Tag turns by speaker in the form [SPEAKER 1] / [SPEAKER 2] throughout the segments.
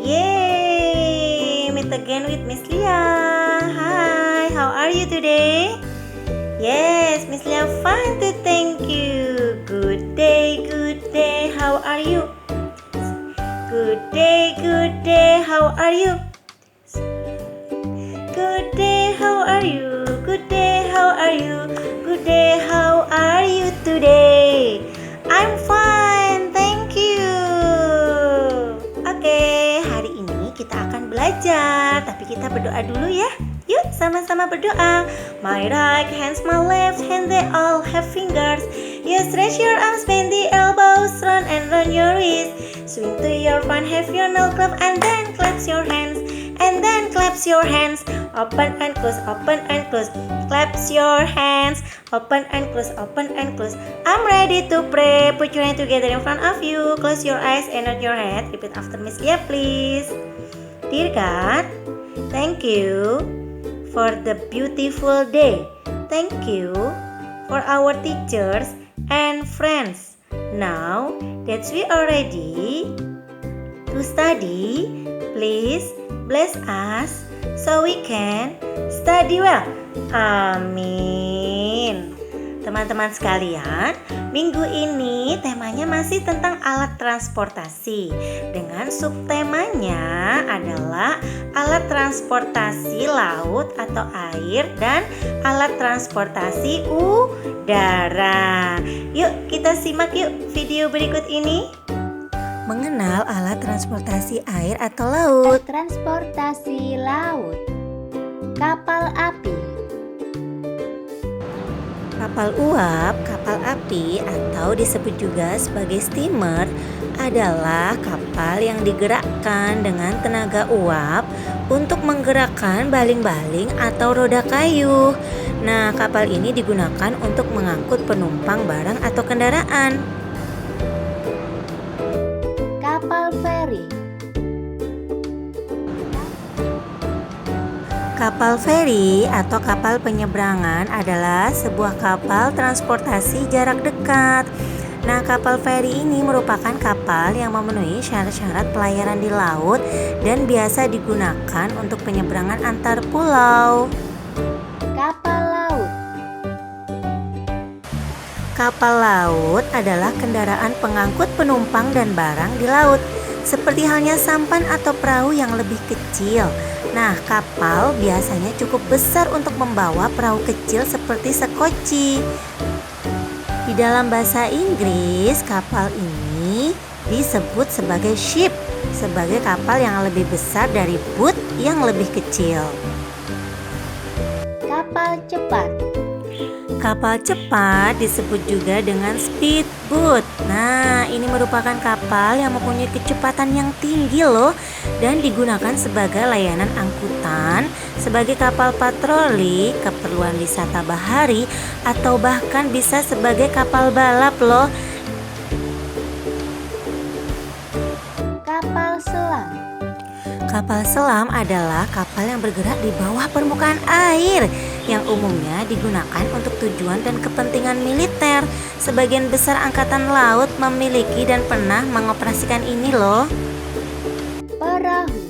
[SPEAKER 1] Yay! Meet again with Miss Lia. Hi, how are you today? Yes, Miss Lia, fine too, thank you. Good day, how are you? Good day, how are you? Good day, how are you? Good day, how are you? Good day, how are you today? I'm fine, thank you. Oke, hari ini kita akan belajar, tapi kita berdoa dulu ya. Yuk, sama-sama berdoa. My right hand, my left hand, they all have fingers. Yes, stretch your arms, bend the elbows, run and run your wrists. Swing to your front, have your nail clap, and then clap your hands. And then claps your hands. Open and close, open and close. Claps your hands. Open and close, open and close. I'm ready to pray. Put your hand together in front of you. Close your eyes and nod your head. Repeat after Miss Lia, please. Dear God, thank you for the beautiful day. Thank you for our teachers and friends. Now that we are ready to study, please bless us so we can study well. Amin. Teman-teman sekalian, minggu ini temanya masih tentang alat transportasi. Dengan subtemanya adalah alat transportasi laut atau air dan alat transportasi udara. Yuk kita simak yuk video berikut ini. Mengenal alat transportasi air atau laut.
[SPEAKER 2] Transportasi laut. Kapal api.
[SPEAKER 1] Kapal uap, kapal api atau disebut juga sebagai steamer adalah kapal yang digerakkan dengan tenaga uap untuk menggerakkan baling-baling atau roda kayu. Nah, kapal ini digunakan untuk mengangkut penumpang, barang atau kendaraan.
[SPEAKER 2] Kapal feri.
[SPEAKER 1] Kapal feri atau kapal penyeberangan adalah sebuah kapal transportasi jarak dekat. Nah, kapal feri ini merupakan kapal yang memenuhi syarat-syarat pelayaran di laut dan biasa digunakan untuk penyeberangan antar pulau.
[SPEAKER 2] Kapal laut.
[SPEAKER 1] Kapal laut adalah kendaraan pengangkut penumpang dan barang di laut, seperti halnya sampan atau perahu yang lebih kecil. Nah, kapal biasanya cukup besar untuk membawa perahu kecil seperti sekoci. Di dalam bahasa Inggris, kapal ini disebut sebagai ship, sebagai kapal yang lebih besar dari boat yang lebih kecil.
[SPEAKER 2] Kapal cepat.
[SPEAKER 1] Kapal cepat disebut juga dengan speedboat. Nah, ini merupakan kapal yang mempunyai kecepatan yang tinggi loh dan digunakan sebagai layanan angkutan, sebagai kapal patroli, keperluan wisata bahari, atau bahkan bisa sebagai kapal balap loh.
[SPEAKER 2] Kapal selam.
[SPEAKER 1] Kapal selam adalah kapal yang bergerak di bawah permukaan air yang umumnya digunakan untuk tujuan dan kepentingan militer. Sebagian besar angkatan laut memiliki dan pernah mengoperasikan ini loh.
[SPEAKER 2] Perahu.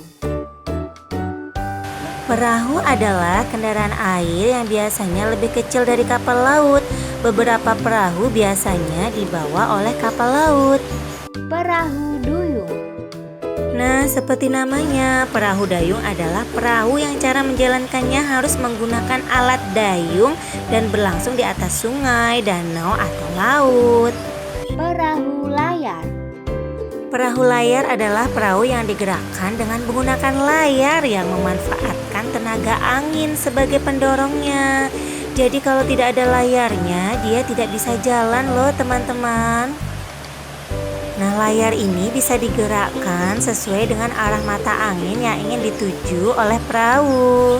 [SPEAKER 1] Perahu adalah kendaraan air yang biasanya lebih kecil dari kapal laut. Beberapa perahu biasanya dibawa oleh kapal laut.
[SPEAKER 2] Perahu duyung.
[SPEAKER 1] Nah, seperti namanya, perahu dayung adalah perahu yang cara menjalankannya harus menggunakan alat dayung dan berlangsung di atas sungai, danau, atau laut.
[SPEAKER 2] Perahu layar.
[SPEAKER 1] Perahu layar adalah perahu yang digerakkan dengan menggunakan layar yang memanfaatkan tenaga angin sebagai pendorongnya. Jadi kalau tidak ada layarnya, dia tidak bisa jalan loh teman-teman. Nah, layar ini bisa digerakkan sesuai dengan arah mata angin yang ingin dituju oleh perahu.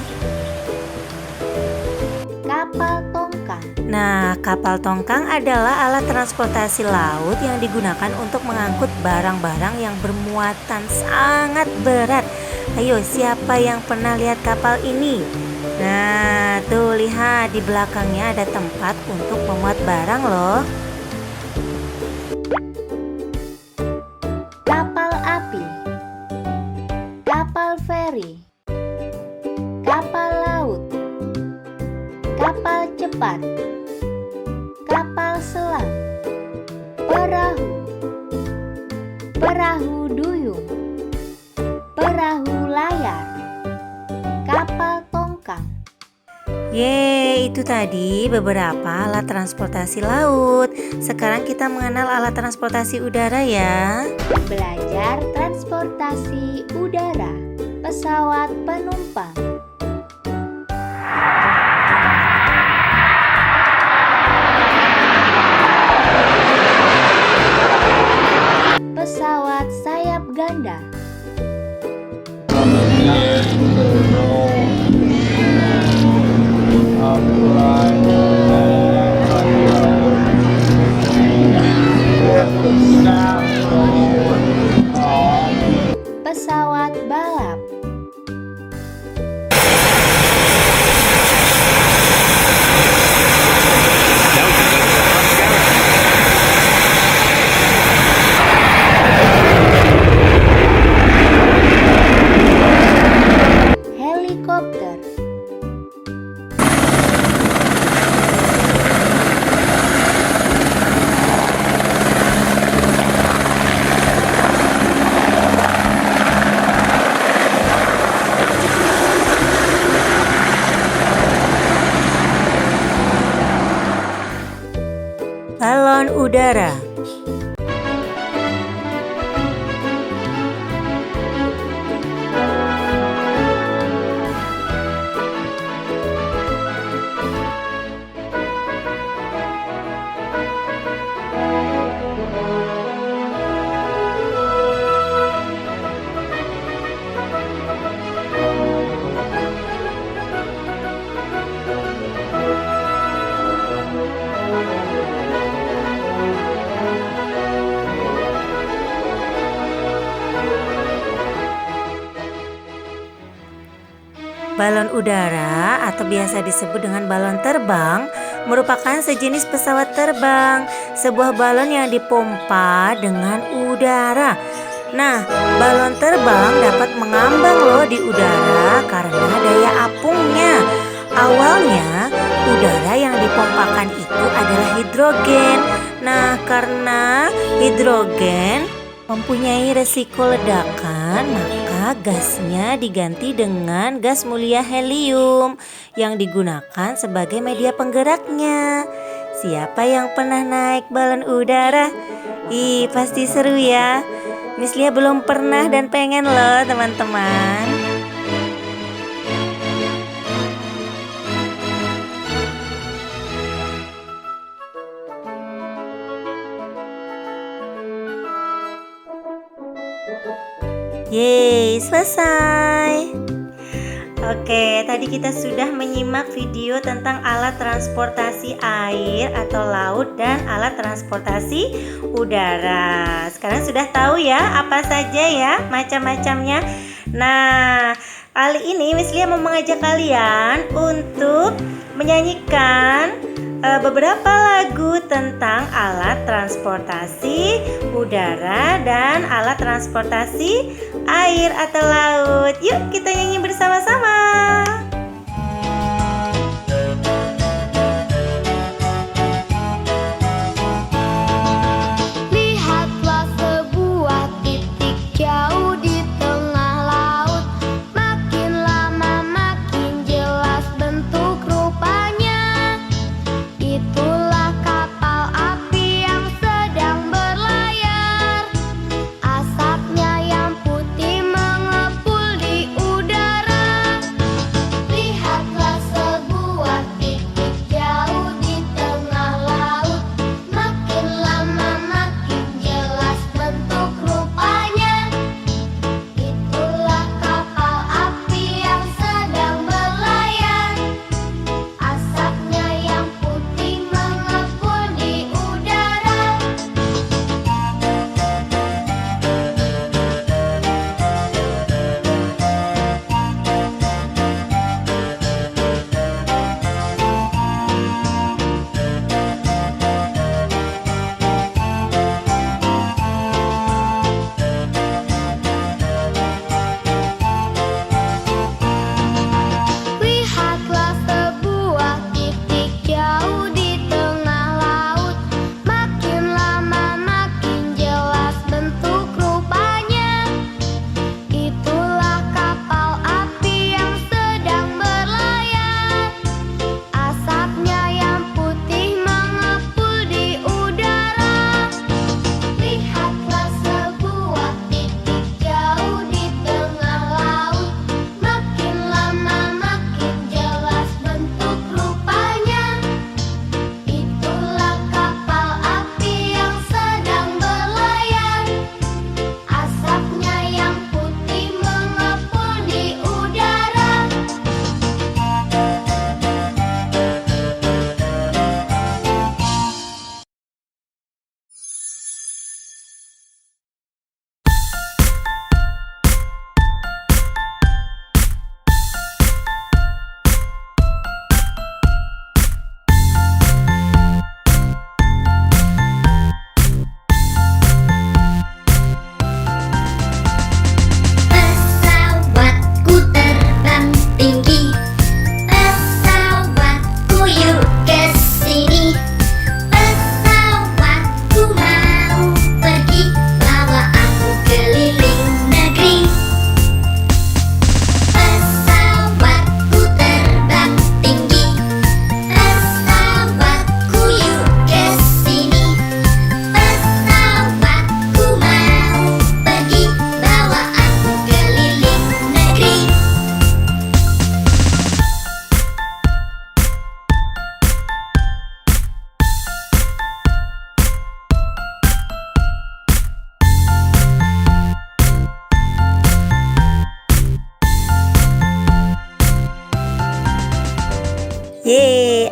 [SPEAKER 2] Kapal tongkang.
[SPEAKER 1] Nah, kapal tongkang adalah alat transportasi laut yang digunakan untuk mengangkut barang-barang yang bermuatan sangat berat. Ayo, siapa yang pernah lihat kapal ini? Nah, tuh lihat di belakangnya ada tempat untuk memuat barang loh.
[SPEAKER 2] Kapal api. lari, kapal laut, kapal cepat, kapal selam, perahu, perahu duyung, perahu layar, kapal tongkang.
[SPEAKER 1] Yeay, itu tadi beberapa alat transportasi laut. Sekarang kita mengenal alat transportasi udara ya.
[SPEAKER 2] Belajar transportasi udara, pesawat penumpang. Pesawat sayap ganda. Pesawat balap. Helikopter.
[SPEAKER 1] Balon udara. Balon udara atau biasa disebut dengan balon terbang merupakan sejenis pesawat terbang, sebuah balon yang dipompa dengan udara. Nah, balon terbang dapat mengambang loh di udara karena daya apungnya. Awalnya, udara yang dipompakan itu adalah hidrogen. Nah, karena hidrogen mempunyai resiko ledakan, maka gasnya diganti dengan gas mulia helium yang digunakan sebagai media penggeraknya. Siapa yang pernah naik balon udara? Ih, pasti seru ya. Miss Lia belum pernah dan pengen loh teman-teman. Yeay, selesai. Oke, tadi kita sudah menyimak video tentang alat transportasi air atau laut dan alat transportasi udara. Sekarang sudah tahu ya apa saja ya macam-macamnya. Nah, kali ini Miss Lia mau mengajak kalian untuk menyanyikan beberapa lagu tentang alat transportasi udara dan alat transportasi air atau laut. Yuk kita nyanyi bersama-sama.
[SPEAKER 3] Lihatlah sebuah titik jauh di tengah laut. Makin lama makin jelas bentuk rupanya. Itulah kapal api yang sedang berlayar. Asapnya yang putih mengepul di udara.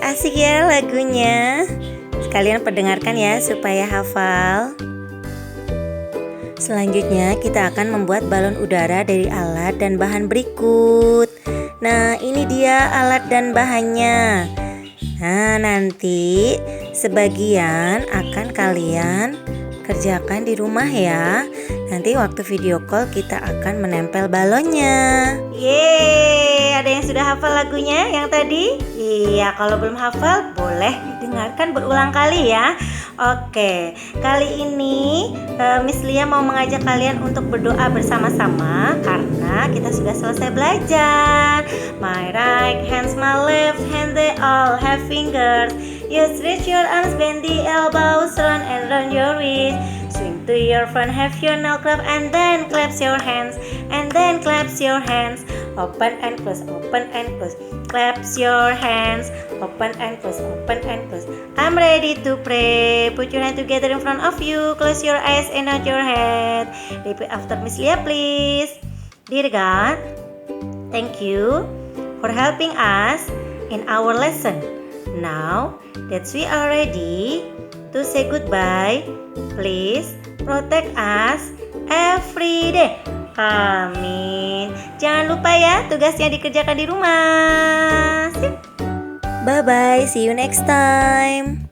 [SPEAKER 1] asik ya lagunya. Kalian perdengarkan ya supaya hafal. Selanjutnya kita akan membuat balon udara dari alat dan bahan berikut. Nah, ini dia alat dan bahannya. Nah, nanti sebagian akan kalian kerjakan di rumah ya. Nanti waktu video call kita akan menempel balonnya. Yeay, ada yang sudah hafal lagunya yang tadi? Iya, kalau belum hafal boleh didengarkan berulang kali ya. Oke, kali ini Miss Lia mau mengajak kalian untuk berdoa bersama-sama karena kita sudah selesai belajar. My right hand, my left hand, they all have fingers. You stretch your arms, bend the elbows, run and run your wrist. Swing to your front, have your nail clap, and then claps your hands, and then claps your hands. Open and close, open and close. Claps your hands, open and close, open and close. I'm ready to pray. Put your hand together in front of you. Close your eyes and nod your head. Repeat after Miss Lia, please. Dear God, thank you for helping us in our lesson. Now that we are ready to say goodbye, please protect us every day. Amin. Jangan lupa ya tugasnya dikerjakan di rumah. Bye bye, see you next time.